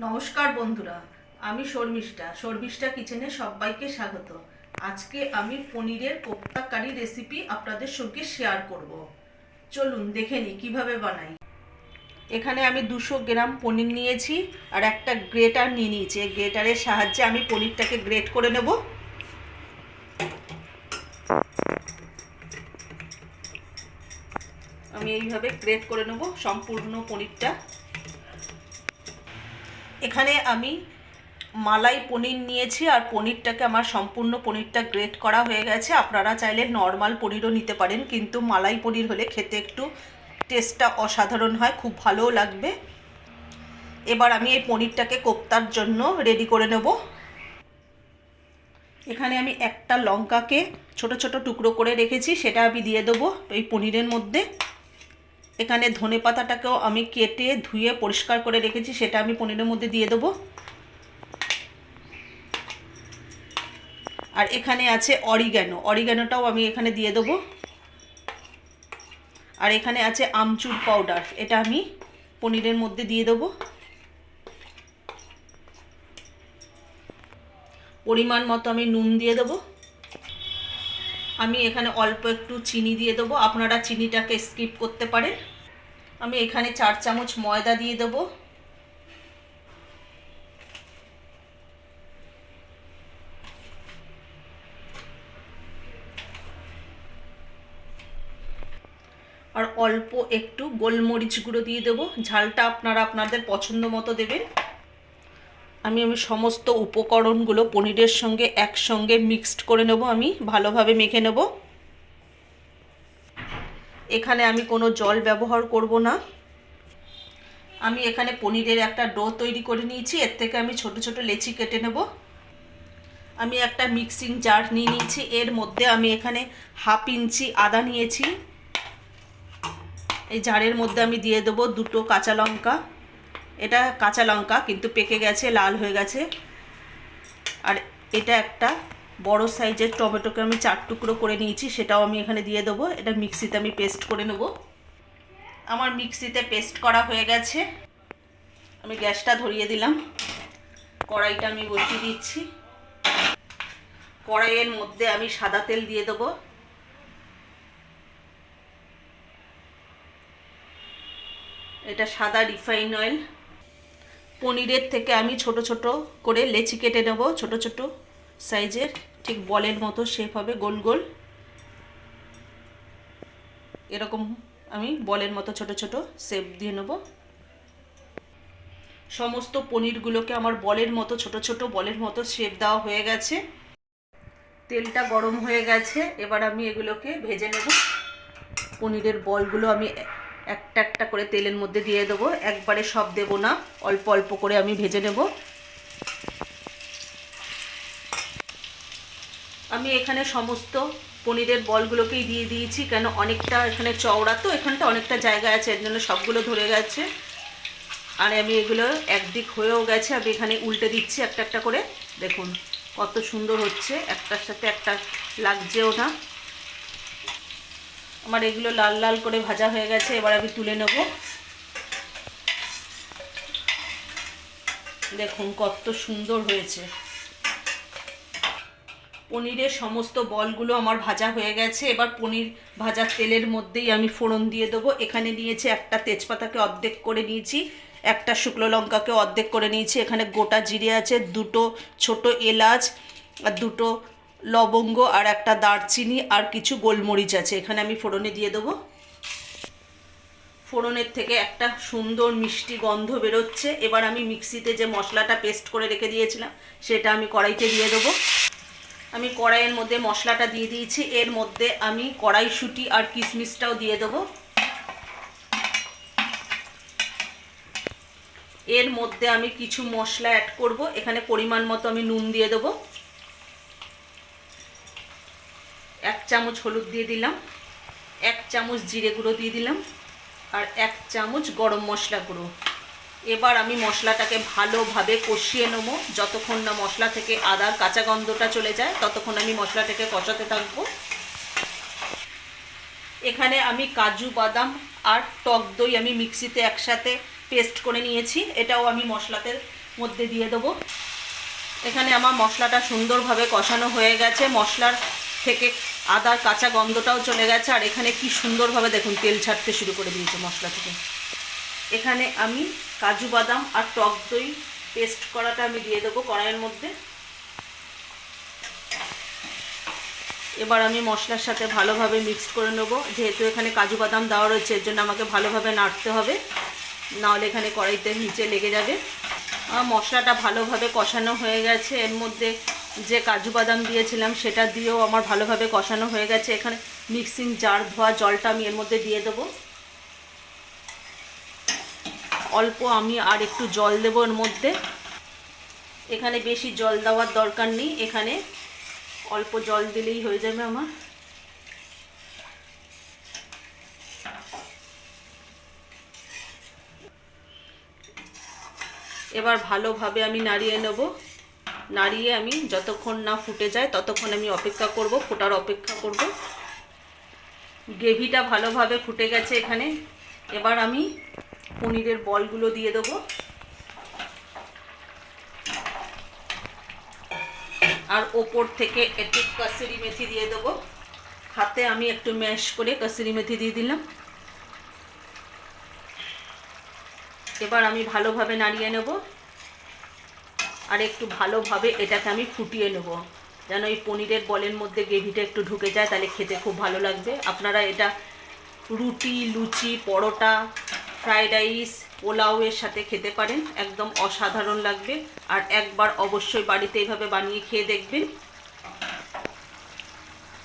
নমস্কার বন্ধুরা, আমি শর্মিষ্ঠা কিচেনে সবাইকে স্বাগত। আজকে আমি পনিরের কোপ্তা কারি রেসিপি আপনাদের সঙ্গে শেয়ার করব। চলুন দেখে নিই কীভাবে বানাই। এখানে আমি 200 গ্রাম পনির নিয়েছি আর একটা গ্রেটার নিয়ে নিয়েছি। এই গ্রেটারের সাহায্যে আমি পনিরটাকে গ্রেট করে নেব। আমি এইভাবে গ্রেট করে নেব সম্পূর্ণ পনিরটা। এখানে আমি মালাই পনির নিয়েছি আর পনিরটাকে আমার সম্পূর্ণ পনিরটা গ্রেট করা হয়ে গেছে। আপনারা চাইলে নর্মাল পনিরও নিতে পারেন, কিন্তু মালাই পনির হলে খেতে একটু টেস্টটা অসাধারণ হয়, খুব ভালোও লাগবে। এবার আমি এই পনিরটাকে কোপ্তার জন্য রেডি করে নেব। এখানে আমি একটা লঙ্কাকে ছোট ছোট টুকরো করে রেখেছি, সেটা আমি দিয়ে দেবো এই পনিরের মধ্যে। এখানে ধনেপাতাটাকেও আমি কেটে ধুয়ে পরিষ্কার করে রেখেছি, সেটা আমি পনিরের মধ্যে দিয়ে দেবো। আর এখানে আছে অরিগ্যানোটাও আমি এখানে দিয়ে দেবো। আর এখানে আছে আমচুর পাউডার, এটা আমি পনিরের মধ্যে দিয়ে দেবো। পরিমাণ মতো আমি নুন দিয়ে দেবো। আমি এখানে অল্প একটু চিনি দিয়ে দেবো, আপনারা চিনিটাকে স্কিপ করতে পারেন। আমি এখানে 4 চামচ ময়দা দিয়ে দেবো। আর অল্প একটু গোলমরিচ গুঁড়ো দিয়ে দেবো, ঝালটা আপনারা আপনাদের পছন্দ মতো দেবেন। আমি সমস্ত উপকরণগুলো পনিরের সঙ্গে একসঙ্গে মিক্সড করে নেব, আমি ভালোভাবে মেখে নেব। এখানে আমি কোনো জল ব্যবহার করব না। আমি এখানে পনিরের একটা ডো তৈরি করে নিয়েছি, এর থেকে আমি ছোট ছোট লেচি কেটে নেব। আমি একটা মিক্সিং জার নিয়ে নিয়েছি, এর মধ্যে আমি এখানে 1/2 ইঞ্চি আদা নিয়েছি। এই জারের মধ্যে আমি দিয়ে দেবো 2টো কাঁচা লঙ্কা। এটা কাঁচা লঙ্কা কিন্তু পেকে গেছে, লাল হয়ে গেছে। আর এটা একটা বড় সাইজের টমেটোকে আমি 4 টুকরো করে নিয়েছি, সেটাও আমি এখানে দিয়ে দেবো। এটা মিক্সিতে আমি পেস্ট করে নেব। আমার মিক্সিতে পেস্ট করা হয়ে গেছে। আমি গ্যাসটা ধরিয়ে দিলাম, কড়াইটা আমি বসিয়ে দিচ্ছি। কড়াইয়ের মধ্যে আমি সাদা তেল দিয়ে দেবো। এটা সাদা রিফাইন অয়েল। পনিরের থেকে আমি ছোট ছোট করে লেচি কেটে নেব, ছোট ছোট সাইজের, ঠিক বলের মতো শেপ হবে, গোল গোল। এরকম আমি বলের মতো ছোট ছোট শেপ দিয়ে নেব। সমস্ত পনিরগুলোকে আমার বলের মতো ছোট ছোট বলের মতো শেপ দেওয়া হয়ে গেছে। তেলটা গরম হয়ে গেছে, এবার আমি এগুলোকে ভেজে নেব। পনিরের বলগুলো আমি একটা একটা করে তেলের মধ্যে দিয়ে দেবো, একবারে সব দেব না, অল্প অল্প করে আমি ভেজে নেব। আমি এখানে সমস্ত পনিরের বলগুলোকেই দিয়ে দিয়েছি, কেন অনেকটা এখানে চওড়া, তো এখানটা অনেকটা জায়গা আছে, এর জন্য সবগুলো ধরে গেছে। আর আমি এগুলো একদিক হয়েও গেছে, আমি এখানে উল্টে দিচ্ছি একটা একটা করে। দেখুন কত সুন্দর হচ্ছে, একটার সাথে একটা লাগছেও না। আমার এগুলো লাল লাল করে ভাজা হয়ে গেছে, এবার আমি তুলে নেব। দেখুন কত সুন্দর হয়েছে। পনিরের সমস্ত বলগুলো আমার ভাজা হয়ে গেছে। এবার পনির ভাজার তেলের মধ্যেই আমি ফোড়ন দিয়ে দেবো। এখানে নিয়েছি একটা তেজপাতাকে অর্ধেক করে নিয়েছি, একটা শুকনো লঙ্কাকে অর্ধেক করে নিয়েছি। এখানে গোটা জিরে আছে, 2টো ছোট এলাচ আর 2টো লবঙ্গ আর একটা দারচিনি আর কিছু গোলমরিচ আছে, এখানে আমি ফোড়নে দিয়ে দেবো। ফোড়নের থেকে একটা সুন্দর মিষ্টি গন্ধ বেরোচ্ছে। এবার আমি মিক্সিতে যে মশলাটা পেস্ট করে রেখে দিয়েছিলাম সেটা আমি কড়াইতে দিয়ে দেবো। আমি কড়াইয়ের মধ্যে মশলাটা দিয়ে দিয়েছি, এর মধ্যে আমি কড়াইশুঁটি আর কিশমিশটাও দিয়ে দেবো। এর মধ্যে আমি কিছু মশলা অ্যাড করব। এখানে পরিমাণ মতো আমি নুন দিয়ে দেবো, 1 চামচ হলুদ দিয়ে দিলাম, 1 চামচ জিরে গুঁড়ো দিয়ে দিলাম আর 1 চামচ গরম মশলা গুঁড়ো। এবার আমি মশলাটাকে ভালোভাবে কষিয়ে নেব, যতক্ষণ না মশলা থেকে আদার কাঁচা গন্ধটা চলে যায় ততক্ষণ আমি মশলাটাকে কষাতে থাকবো। এখানে আমি কাজু বাদাম আর টক দই আমি মিক্সিতে একসাথে পেস্ট করে নিয়েছি, এটাও আমি মশলাতে মধ্যে দিয়ে দেবো। এখানে আমার মশলাটা সুন্দরভাবে কষানো হয়ে গেছে, মশলার থেকে আদার কাঁচা গন্ধটাও চলে গেছে। আর এখানে কি সুন্দরভাবে দেখুন তেল ছাড়তে শুরু করে দিয়েছে মশলা থেকে। এখানে আমি কাজু বাদাম আর টক দই পেস্ট করাটা আমি দিয়ে দেবো কড়াইয়ের মধ্যে। এবার আমি মশলার সাথে ভালোভাবে মিক্সড করে নেবো। যেহেতু এখানে কাজু বাদাম দেওয়া রয়েছে, এর জন্য আমাকে ভালোভাবে নাড়তে হবে, নাহলে এখানে কড়াইতে নিচে লেগে যাবে। মশলাটা ভালোভাবে কষানো হয়ে গেছে। এর মধ্যে যে কাজু বাদাম দিয়েছিলাম সেটা দিয়েও আমার ভালোভাবে কষানো হয়ে গেছে। এখানে মিক্সিং জার ধোয়া জলটা আমি এর মধ্যে দিয়ে দেবো। অল্প আমি আর একটু জল দেবো এর মধ্যে। এখানে বেশি জল দেওয়ার দরকার নেই, এখানে অল্প জল দিলেই হয়ে যাবে আমার। এবার ভালোভাবে আমি নাড়িয়ে নেব। নাড়িয়ে আমি যতক্ষণ না ফুটে যায় ততক্ষণ আমি অপেক্ষা করব, ফোটার অপেক্ষা করব। গ্রেভিটা ভালোভাবে ফুটে গেছে এখানে। এবার আমি পনিরের বলগুলো দিয়ে দেবো। আর ওপর থেকে একটু কসুরি মেথি দিয়ে দেবো। হাতে আমি একটু ম্যাশ করে কসুরি মেথি দিয়ে দিলাম। এবার আমি ভালোভাবে নাড়িয়ে নেব আর একটু ভালোভাবে এটাকে আমি ফুটিয়ে নেব, যেন এই পনিরের বলের মধ্যে গ্রেভিটা একটু ঢুকে যায়, তাহলে খেতে খুব ভালো লাগবে। আপনারা এটা রুটি, লুচি, পরোটা, ফ্রাইড রাইস, পোলাওয়ের সাথে খেতে পারেন, একদম অসাধারণ লাগবে। আর একবার অবশ্যই বাড়িতে এইভাবে বানিয়ে খেয়ে দেখবেন।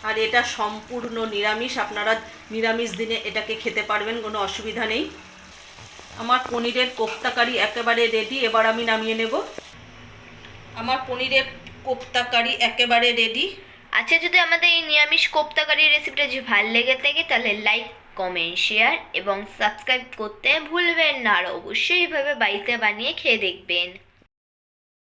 আর এটা সম্পূর্ণ নিরামিষ, আপনারা নিরামিষ দিনে এটাকে খেতে পারবেন, কোনো অসুবিধা নেই। আমার পনিরের কোপ্তা কারি একেবারে রেডি। এবার আমি নামিয়ে নেব। আমার পনিরের কোপ্তা কারি একেবারে রেডি। আচ্ছা, যদি আমাদের এই নিরামিষ কোপ্তা কারি রেসিপিটা যদি ভালো লেগে থাকে তাহলে লাইক, কমেন্ট, শেয়ার এবং সাবস্ক্রাইব করতে ভুলবেন না। আর অবশ্যই এইভাবে বাড়িতে বানিয়ে খেয়ে দেখবেন।